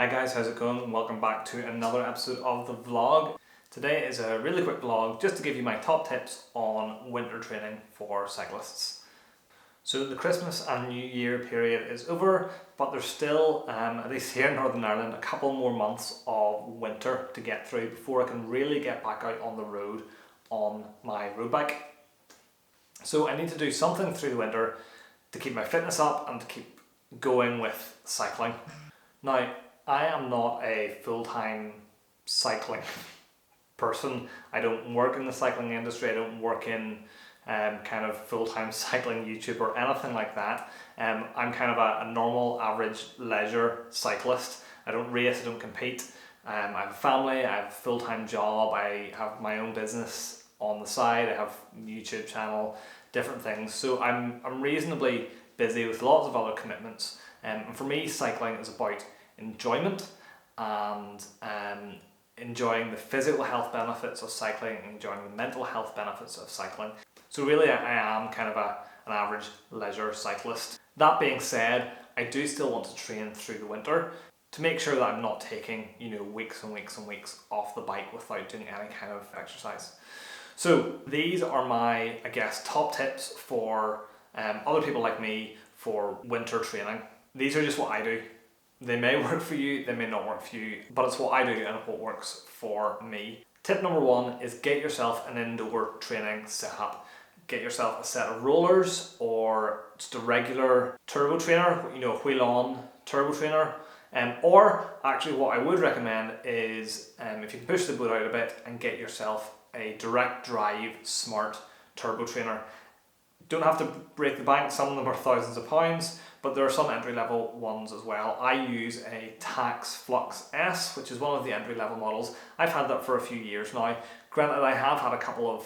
Hi guys, how's it going? Welcome back to another episode of the vlog. Today is a really quick vlog just to give you my top tips on winter training for cyclists. So the Christmas and New Year period is over, but there's still, at least here in Northern Ireland, a couple more months of winter to get through before I can really get back out on the road on my road bike. So I need to do something through the winter to keep my fitness up and to keep going with cycling. Now, I am not a full-time cycling person. I don't work in the cycling industry. I don't work in kind of full-time cycling YouTube or anything like that. I'm kind of a normal, average leisure cyclist. I don't race, I don't compete. I have a family, I have a full-time job, I have my own business on the side, I have a YouTube channel, different things. So I'm reasonably busy with lots of other commitments. And for me, cycling is about enjoyment and enjoying the physical health benefits of cycling, enjoying the mental health benefits of cycling. So really I am kind of an average leisure cyclist. That being said, I do still want to train through the winter to make sure that I'm not taking, weeks and weeks and weeks off the bike without doing any kind of exercise. So these are my, top tips for other people like me for winter training. These are just what I do. They may work for you, they may not work for you, but it's what I do and what works for me. Tip number one is get yourself an indoor training setup. Get yourself a set of rollers or just a regular turbo trainer, wheel-on turbo trainer. Or actually what I would recommend is if you can push the boat out a bit and get yourself a direct drive smart turbo trainer. Don't have to break the bank, some of them are thousands of pounds, but there are some entry-level ones as well. I use a Tax Flux S, which is one of the entry-level models. I've had that for a few years now. Granted, I have had a couple of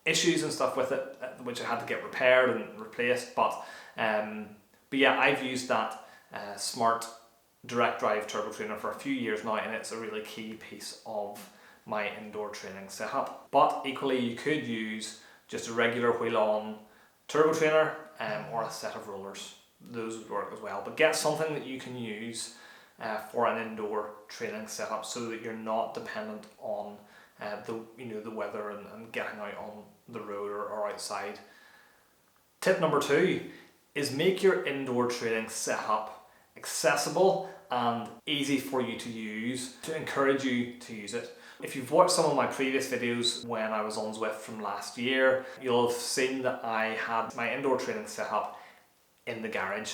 issues and stuff with it, which I had to get repaired and replaced, but yeah, I've used that smart direct drive turbo trainer for a few years now, and it's a really key piece of my indoor training setup. But equally, you could use just a regular wheel-on turbo trainer or a set of rollers. Those would work as well. But get something that you can use for an indoor training setup so that you're not dependent on the weather and getting out on the road or outside. Tip number two is make your indoor training setup accessible and easy for you to use to encourage you to use it. If you've watched some of my previous videos when I was on Zwift from last year, you'll have seen that I had my indoor training set up in the garage.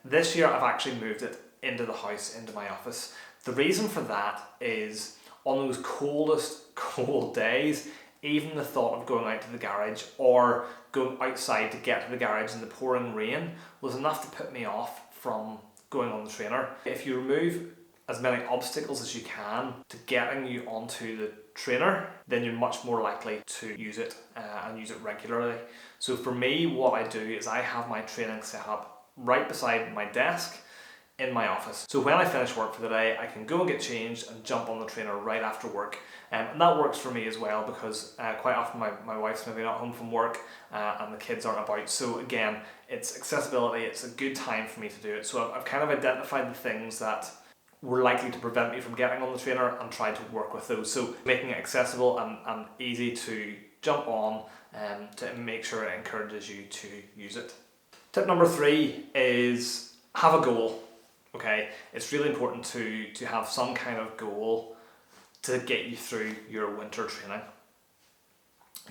This year I've actually moved it into the house, into my office. The reason for that is on those coldest cold days, even the thought of going out to the garage or going outside to get to the garage in the pouring rain was enough to put me off from going on the trainer. If you remove as many obstacles as you can to getting you onto the trainer, then you're much more likely to use it and use it regularly. So for me, what I do is I have my training set up right beside my desk in my office. So when I finish work for the day, I can go and get changed and jump on the trainer right after work. And that works for me as well because quite often my wife's maybe not home from work and the kids aren't about. So again, it's accessibility, it's a good time for me to do it. So I've kind of identified the things that were likely to prevent me from getting on the trainer and tried to work with those. So making it accessible and easy to jump on to make sure it encourages you to use it. Tip number three is have a goal. Okay, it's really important to have some kind of goal to get you through your winter training.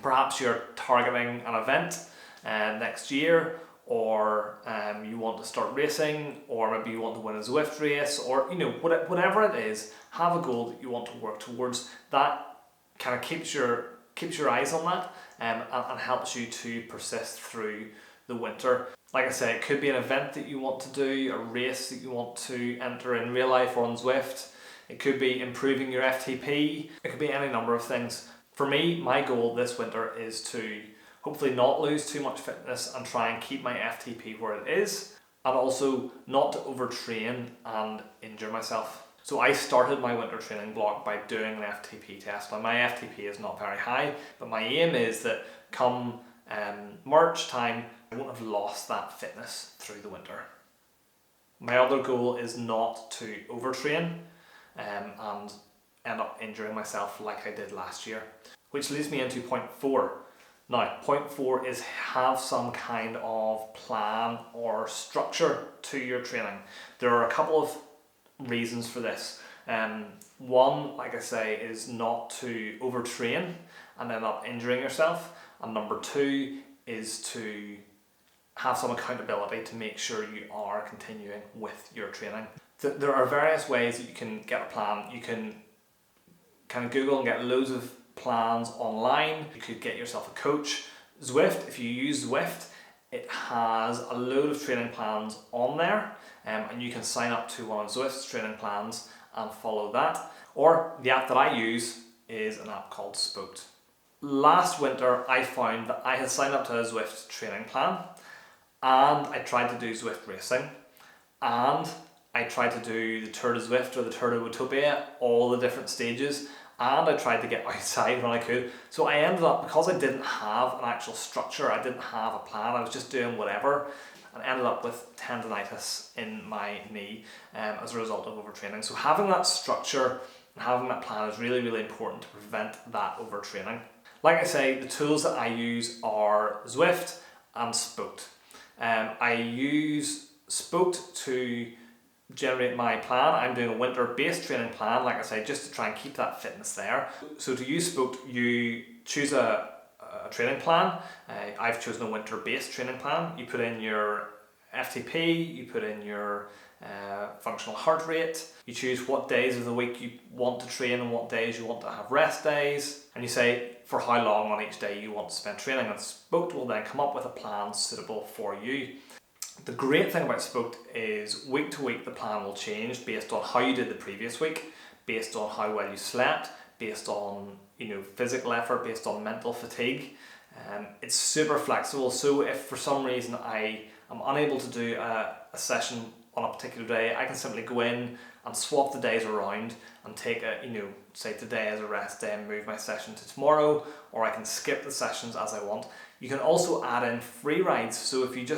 Perhaps you're targeting an event next year, or you want to start racing, or maybe you want to win a Zwift race, or whatever it is, have a goal that you want to work towards. That kind of keeps your eyes on that and helps you to persist through the winter. Like I say, it could be an event that you want to do, a race that you want to enter in real life or on Zwift. It could be improving your FTP. It could be any number of things. For me, my goal this winter is to hopefully not lose too much fitness and try and keep my FTP where it is, and also not to overtrain and injure myself. So I started my winter training block by doing an FTP test. Now my FTP is not very high, but my aim is that come March time, I won't have lost that fitness through the winter. My other goal is not to overtrain and end up injuring myself like I did last year. Which leads me into point 4. Now, point 4 is have some kind of plan or structure to your training. There are a couple of reasons for this. One, like I say, is not to overtrain and end up injuring yourself. And number 2 is to have some accountability to make sure you are continuing with your training. There are various ways that you can get a plan. You can kind of Google and get loads of plans online. You could get yourself a coach. Zwift, if you use Zwift, it has a load of training plans on there, and you can sign up to one of Zwift's training plans and follow that. Or the app that I use is an app called Spoked. Last winter I found that I had signed up to a Zwift training plan, and I tried to do Zwift racing, and I tried to do the Tour de Zwift or the Tour de Utopia, all the different stages, and I tried to get outside when I could. So I ended up, because I didn't have an actual structure, I didn't have a plan, I was just doing whatever, and ended up with tendonitis in my knee as a result of overtraining. So having that structure and having that plan is really, really important to prevent that overtraining. Like I say, the tools that I use are Zwift and Spoked. I use Spoked to generate my plan. I'm doing a winter-based training plan, like I say, just to try and keep that fitness there. So to use Spoked, you choose a training plan. I've chosen a winter-based training plan. You put in your FTP, you put in your functional heart rate, you choose what days of the week you want to train and what days you want to have rest days, and you say for how long on each day you want to spend training, and Spoked will then come up with a plan suitable for you. The great thing about Spoked is week to week the plan will change based on how you did the previous week, based on how well you slept, based on physical effort, based on mental fatigue. It's super flexible, so if for some reason I am unable to do a session on a particular day, I can simply go in and swap the days around and take say today as a rest day and move my session to tomorrow, or I can skip the sessions as I want. You can also add in free rides, so if you do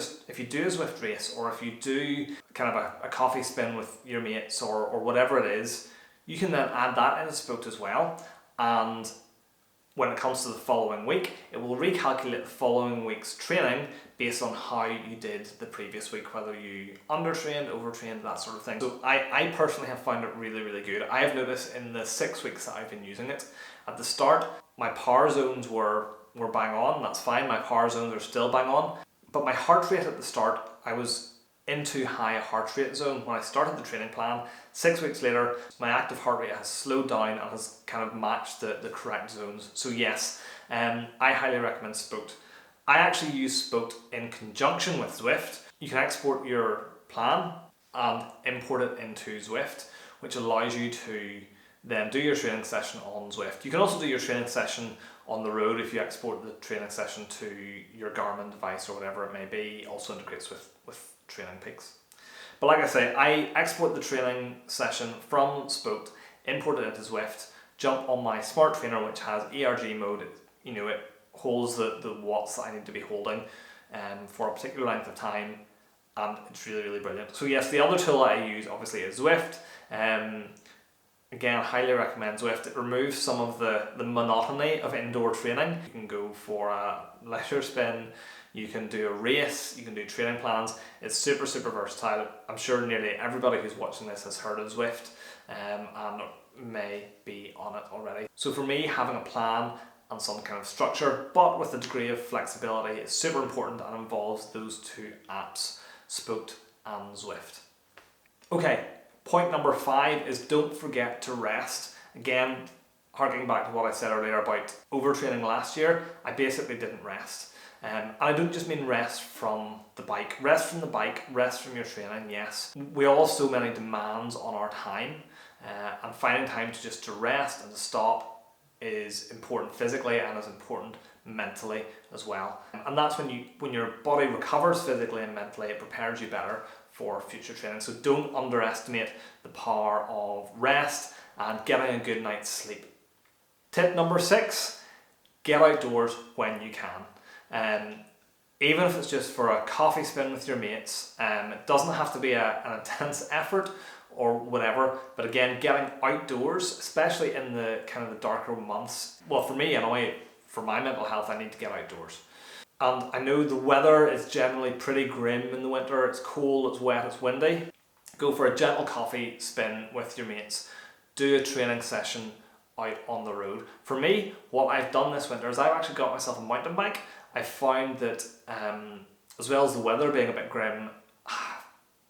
a Zwift race, or if you do kind of a coffee spin with your mates or whatever it is, you can then add that in Spoked as well, and when it comes to the following week, it will recalculate the following week's training based on how you did the previous week, whether you undertrained, overtrained, that sort of thing. So I personally have found it really, really good. I have noticed in the 6 weeks that I've been using it, at the start, my power zones were bang on, that's fine, my power zones are still bang on, but my heart rate at the start, I was into high heart rate zone when I started the training plan. 6 weeks later, my active heart rate has slowed down and has kind of matched the correct zones. So yes, I highly recommend Spoked. I actually use Spoked in conjunction with Zwift. You can export your plan and import it into Zwift, which allows you to then do your training session on Zwift. You can also do your training session on the road if you export the training session to your Garmin device or whatever it may be. Also integrates with Training Peaks. But like I say, I export the training session from Spoked, import it into Zwift, jump on my smart trainer which has ERG mode. It holds the watts that I need to be holding for a particular length of time, and it's really, really brilliant. So yes, the other tool that I use obviously is Zwift. Again, highly recommend Zwift. It removes some of the monotony of indoor training. You can go for a leisure spin, you can do a race, you can do training plans. It's super, super versatile. I'm sure nearly everybody who's watching this has heard of Zwift and may be on it already. So for me, having a plan and some kind of structure, but with a degree of flexibility, is super important and involves those two apps, Spoked and Zwift. Okay. Point number 5 is don't forget to rest. Again, harking back to what I said earlier about overtraining last year, I basically didn't rest. And I don't just mean rest from the bike. Rest from the bike, rest from your training, yes. We all have so many demands on our time, and finding time to rest and to stop is important physically and is important mentally as well. And that's when your body recovers physically and mentally, it prepares you better for future training. So don't underestimate the power of rest and getting a good night's sleep. Tip number 6, get outdoors when you can. even if it's just for a coffee spin with your mates. It doesn't have to be an intense effort or whatever, but again, getting outdoors, especially in the kind of the darker months. Well, for me anyway, for my mental health, I need to get outdoors. And I know the weather is generally pretty grim in the winter. It's cold, it's wet, it's windy. Go for a gentle coffee spin with your mates. Do a training session out on the road. For me, what I've done this winter is I've actually got myself a mountain bike. I found that as well as the weather being a bit grim,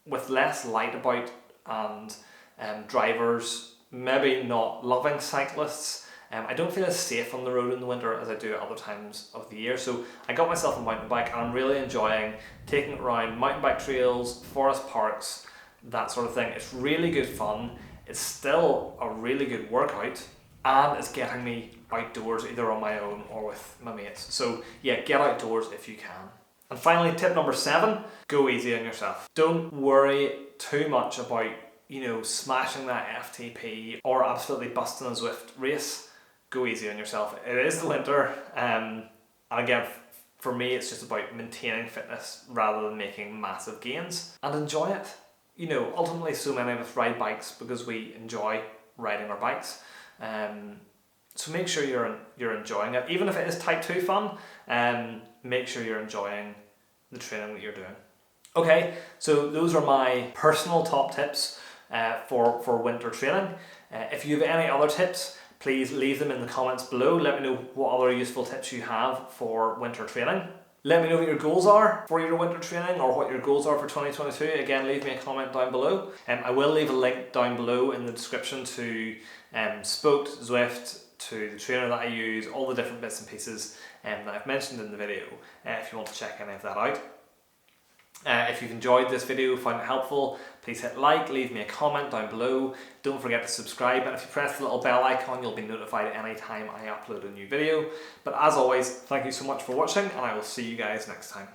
with less light about and drivers maybe not loving cyclists, I don't feel as safe on the road in the winter as I do at other times of the year. So I got myself a mountain bike and I'm really enjoying taking it around mountain bike trails, forest parks, that sort of thing. It's really good fun. It's still a really good workout and it's getting me outdoors either on my own or with my mates. So yeah, get outdoors if you can. And finally, tip number 7, go easy on yourself. Don't worry too much about, smashing that FTP or absolutely busting a Zwift race. Go easy on yourself. It is the winter, and again, for me, it's just about maintaining fitness rather than making massive gains, and enjoy it. Ultimately, so many of us ride bikes because we enjoy riding our bikes. So make sure you're enjoying it, even if it is type 2 fun. Make sure you're enjoying the training that you're doing. Okay, so those are my personal top tips for winter training. If you have any other tips, please leave them in the comments below. Let me know what other useful tips you have for winter training. Let me know what your goals are for your winter training or what your goals are for 2022. Again, leave me a comment down below. I will leave a link down below in the description to Spoked, Zwift, to the trainer that I use, all the different bits and pieces that I've mentioned in the video, if you want to check any of that out. If you've enjoyed this video, found it helpful, please hit like, leave me a comment down below. Don't forget to subscribe, and if you press the little bell icon, you'll be notified anytime I upload a new video. But as always, thank you so much for watching, and I will see you guys next time.